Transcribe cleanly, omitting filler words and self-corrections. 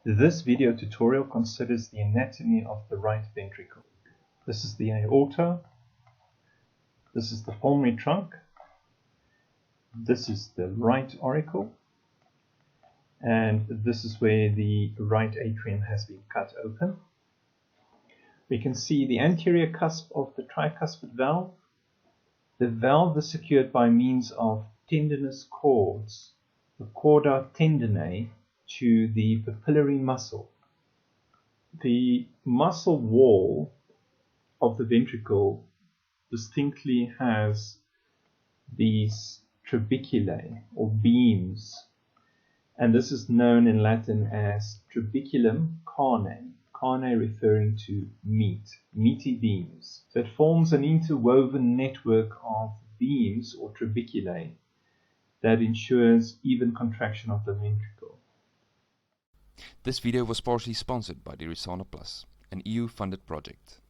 This video tutorial considers the anatomy of the right ventricle. This is the aorta, this is the pulmonary trunk, this is the right auricle, and this is where the right atrium has been cut open. We can see the anterior cusp of the tricuspid valve. The valve is secured by means of tendinous cords, the chorda tendineae, to the papillary muscle. The muscle wall of the ventricle distinctly has these trabeculae or beams, and this is known in Latin as trabeculum carne, carne referring to meaty beams. So it forms an interwoven network of beams or trabeculae that ensures even contraction of the ventricle. This video was partially sponsored by Dirisana Plus, an EU-funded project.